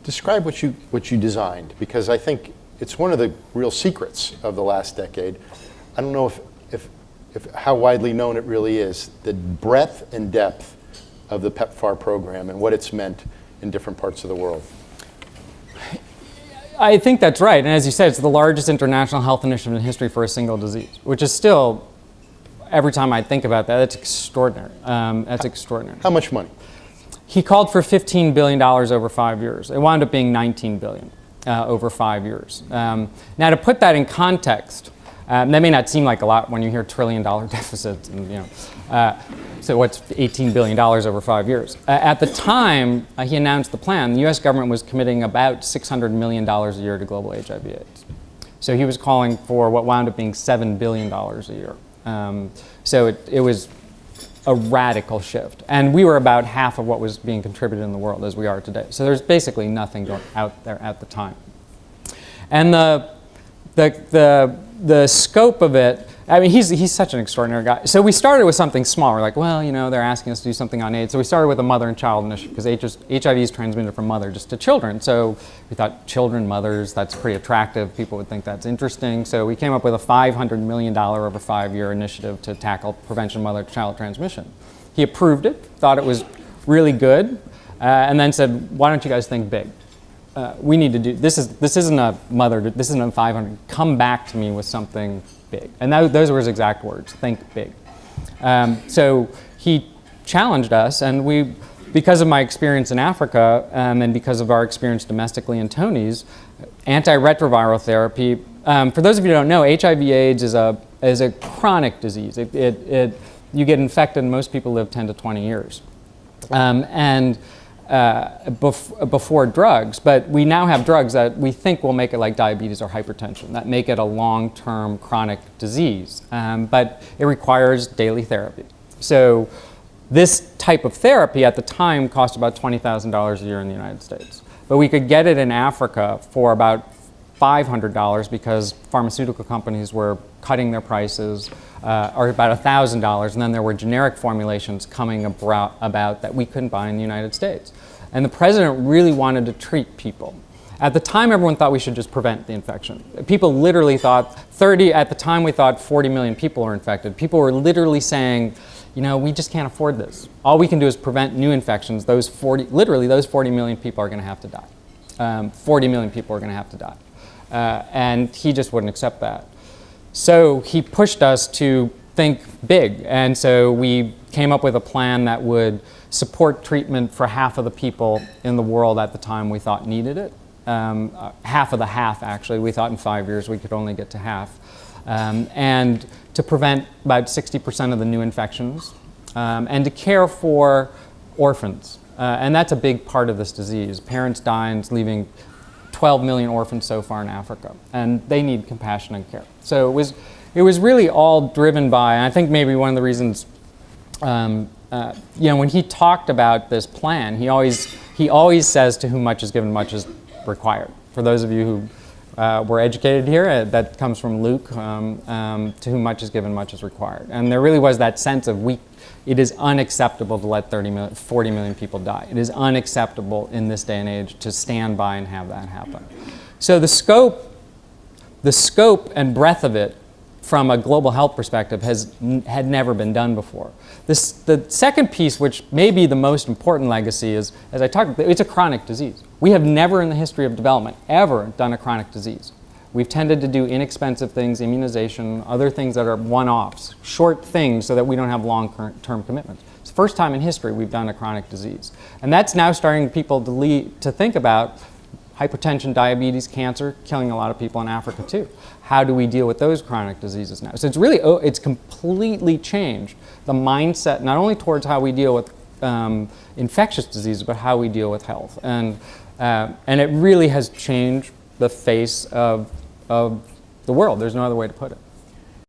Describe what you designed, because I think it's one of the real secrets of the last decade. I don't know if how widely known it really is, the breadth and depth of the PEPFAR program and what it's meant in different parts of the world. I think that's right. And as you said, it's the largest international health initiative in history for a single disease, which is still, every time I think about that, it's extraordinary. That's extraordinary. How much money? He called for $15 billion over 5 years. It wound up being $19 billion over 5 years. Now, to put that in context, that may not seem like a lot when you hear $1 trillion deficits, and so what's $18 billion over 5 years? At the time he announced the plan, the U.S. government was committing about $600 million a year to global HIV/AIDS. So he was calling for what wound up being $7 billion a year. So it was a radical shift. And we were about half of what was being contributed in the world as we are today. So there's basically nothing going out there at the time. And the scope of it, I mean, he's such an extraordinary guy. So we started with something small. We're like, well, they're asking us to do something on AIDS. So we started with a mother and child initiative, because HIV is transmitted from mother just to children. So we thought children, mothers, that's pretty attractive. People would think that's interesting. So we came up with a $500 million over 5-year initiative to tackle prevention of mother-to-child transmission. He approved it, thought it was really good, and then said, why don't you guys think big? We need to do, this isn't a mother, this isn't a 500, come back to me with something big. And those were his exact words, think big. So he challenged us, and we, because of my experience in Africa, and because of our experience domestically in Tony's, antiretroviral therapy, for those of you who don't know, HIV/AIDS is a chronic disease. You get infected, and most people live 10 to 20 years. Before drugs, but we now have drugs that we think will make it like diabetes or hypertension, that make it a long-term chronic disease, but it requires daily therapy. So this type of therapy at the time cost about $20,000 a year in the United States, but we could get it in Africa for about $500 because pharmaceutical companies were cutting their prices, or about $1,000, and then there were generic formulations coming about that we couldn't buy in the United States. And the president really wanted to treat people. At the time, everyone thought we should just prevent the infection. People literally thought, at the time we thought 40 million people were infected. People were literally saying, we just can't afford this. All we can do is prevent new infections. Literally those 40 million people are going to have to die. 40 million people are going to have to die. And he just wouldn't accept that. So he pushed us to think big, and so we came up with a plan that would support treatment for half of the people in the world at the time we thought needed it. Half of the half, actually. We thought in 5 years we could only get to half. And to prevent about 60% of the new infections, and to care for orphans. And that's a big part of this disease. Parents dying, leaving 12 million orphans so far in Africa, and they need compassion and care. So it was really all driven by, and I think maybe one of the reasons, when he talked about this plan, he always says, to whom much is given, much is required. For those of you who were educated here, that comes from Luke, to whom much is given, much is required. And there really was that sense of it is unacceptable to let 40 million people die. It is unacceptable in this day and age to stand by and have that happen. So the scope and breadth of it from a global health perspective had never been done before. The second piece, which may be the most important legacy, is, as I talked about, it's a chronic disease. We have never in the history of development ever done a chronic disease. We've tended to do inexpensive things, immunization, other things that are one-offs, short things so that we don't have long-term commitments. It's the first time in history we've done a chronic disease. And that's now starting people to think about hypertension, diabetes, cancer, killing a lot of people in Africa too. How do we deal with those chronic diseases now? So it's completely changed the mindset, not only towards how we deal with infectious diseases, but how we deal with health. And it really has changed the face of the world. There's no other way to put it.